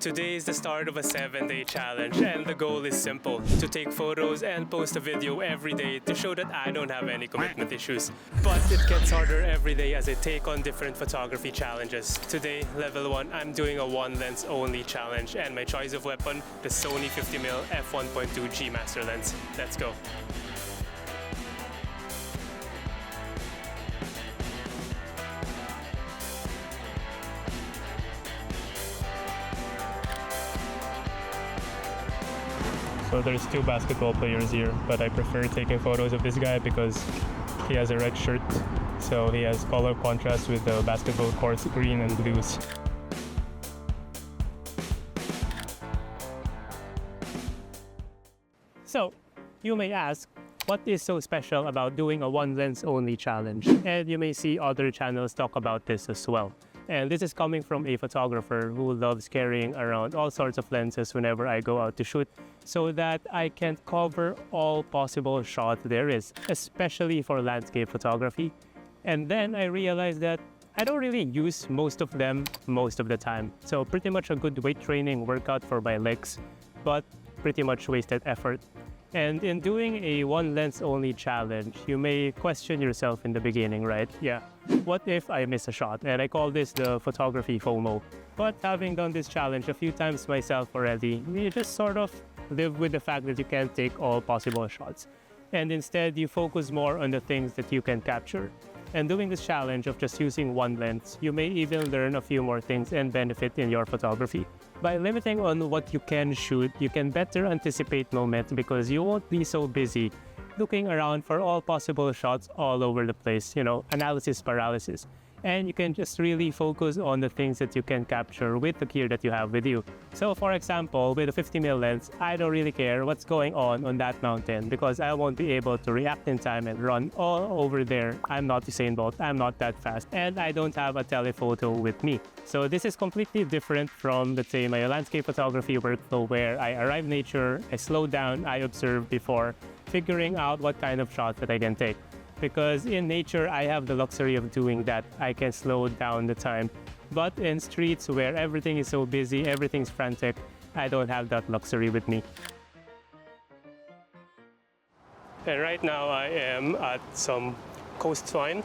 Today is the start of a 7-day challenge, and the goal is simple: to take photos and post a video every day to show that I don't have any commitment issues. But it gets harder every day as I take on different photography challenges. Today, level 1, I'm doing a one lens only challenge, and my choice of weapon, the Sony 50mm f1.2 G Master lens. Let's go. So there's two basketball players here, but I prefer taking photos of this guy because he has a red shirt, so he has color contrast with the basketball court's green and blues. So, you may ask, what is so special about doing a one lens only challenge? And you may see other channels talk about this as well. And this is coming from a photographer who loves carrying around all sorts of lenses whenever I go out to shoot, so that I can cover all possible shots there is, especially for landscape photography. And then I realized that I don't really use most of them most of the time. So pretty much a good weight training workout for my legs, but pretty much wasted effort. And in doing a one lens only challenge, you may question yourself in the beginning, right? Yeah, what if I miss a shot? And I call this the photography FOMO. But having done this challenge a few times myself already, you just sort of live with the fact that you can't take all possible shots. And instead, you focus more on the things that you can capture. And doing this challenge of just using one lens, you may even learn a few more things and benefit in your photography. By limiting on what you can shoot, you can better anticipate moments because you won't be so busy looking around for all possible shots all over the place, analysis paralysis. And you can just really focus on the things that you can capture with the gear that you have with you. So for example, with a 50mm lens, I don't really care what's going on that mountain because I won't be able to react in time and run all over there. I'm not Usain Bolt, I'm not that fast, and I don't have a telephoto with me. So this is completely different from, let's say, my landscape photography workflow where I arrive in nature, I slow down, I observe before figuring out what kind of shots that I can take. Because in nature, I have the luxury of doing that. I can slow down the time. But in streets where everything is so busy, everything's frantic, I don't have that luxury with me. And right now I am at some coastline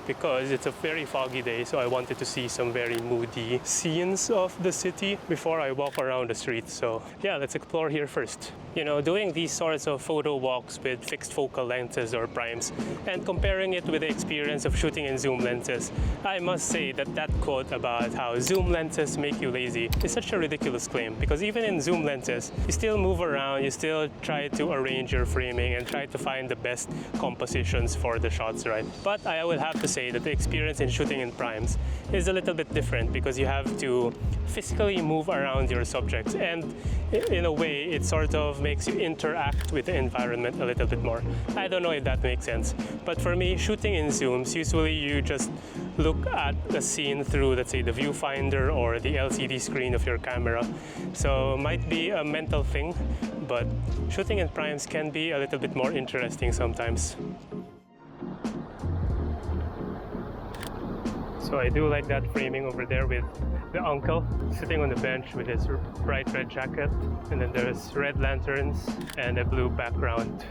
because it's a very foggy day, so I wanted to see some very moody scenes of the city before I walk around the streets. So yeah, let's explore here first. Doing these sorts of photo walks with fixed focal lenses or primes and comparing it with the experience of shooting in zoom lenses, I must say that quote about how zoom lenses make you lazy is such a ridiculous claim, because even in zoom lenses, you still move around, you still try to arrange your framing and try to find the best compositions for the shots, right? But I will have to say that the experience in shooting in primes is a little bit different because you have to physically move around your subjects, and in a way it sort of makes you interact with the environment a little bit more. I don't know if that makes sense, but for me, shooting in zooms, usually you just look at the scene through, let's say, the viewfinder or the LCD screen of your camera. So it might be a mental thing, but shooting in primes can be a little bit more interesting sometimes. So I do like that framing over there with the uncle sitting on the bench with his bright red jacket, and then there's red lanterns and a blue background.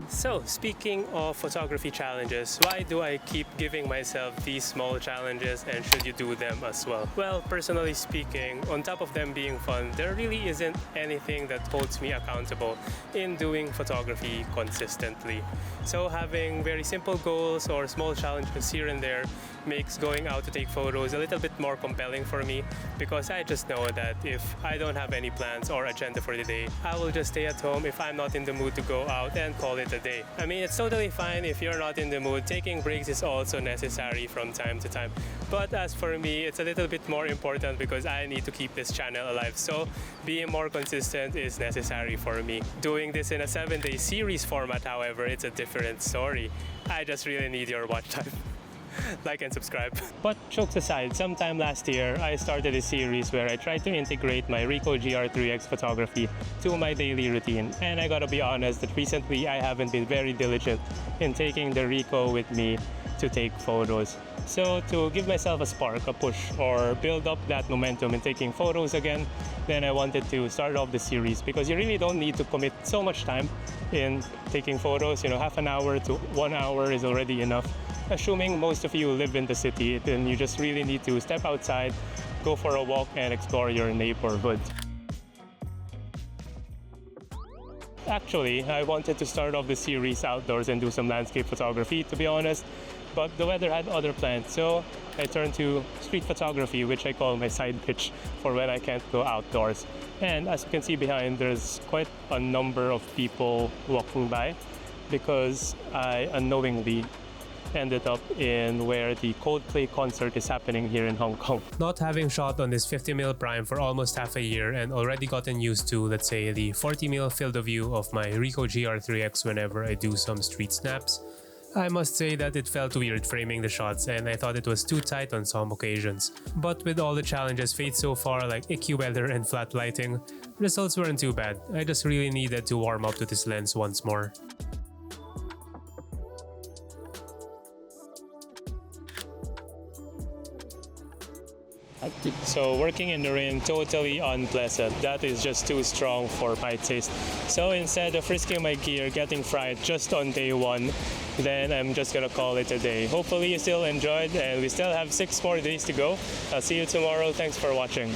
So, speaking of photography challenges, why do I keep giving myself these small challenges, and should you do them as well? Well, personally speaking, on top of them being fun, there really isn't anything that holds me accountable in doing photography consistently. So having very simple goals or small challenges here and there makes going out to take photos a little bit more compelling for me, because I just know that if I don't have any plans or agenda for the day, I will just stay at home if I'm not in the mood to go out and call it a day. I mean, it's totally fine if you're not in the mood. Taking breaks is also necessary from time to time. But as for me, it's a little bit more important because I need to keep this channel alive. So being more consistent is necessary for me. Doing this in a 7-day series format, however, it's a different story. I just really need your watch time. Like and subscribe. But jokes aside, sometime last year, I started a series where I tried to integrate my Ricoh GR3X photography to my daily routine. And I gotta be honest that recently I haven't been very diligent in taking the Ricoh with me to take photos. So to give myself a spark, a push, or build up that momentum in taking photos again, then I wanted to start off the series because you really don't need to commit so much time in taking photos. You know, half an hour to 1 hour is already enough. Assuming most of you live in the city, then you just really need to step outside, go for a walk, and explore your neighborhood. Actually, I wanted to start off the series outdoors and do some landscape photography, to be honest, but the weather had other plans, so I turned to street photography, which I call my side pitch for when I can't go outdoors. And as you can see behind, there's quite a number of people walking by because I unknowingly ended up in where the Coldplay concert is happening here in Hong Kong. Not having shot on this 50mm prime for almost half a year and already gotten used to, let's say, the 40mm field of view of my Ricoh GR3X whenever I do some street snaps, I must say that it felt weird framing the shots and I thought it was too tight on some occasions. But with all the challenges faced so far, like icky weather and flat lighting, results weren't too bad. I just really needed to warm up to this lens once more. So working in the rain, totally unpleasant. That is just too strong for my taste. So instead of risking my gear getting fried just on day one, then I'm just gonna call it a day. Hopefully you still enjoyed and we still have 6 more days to go. I'll see you tomorrow. Thanks for watching.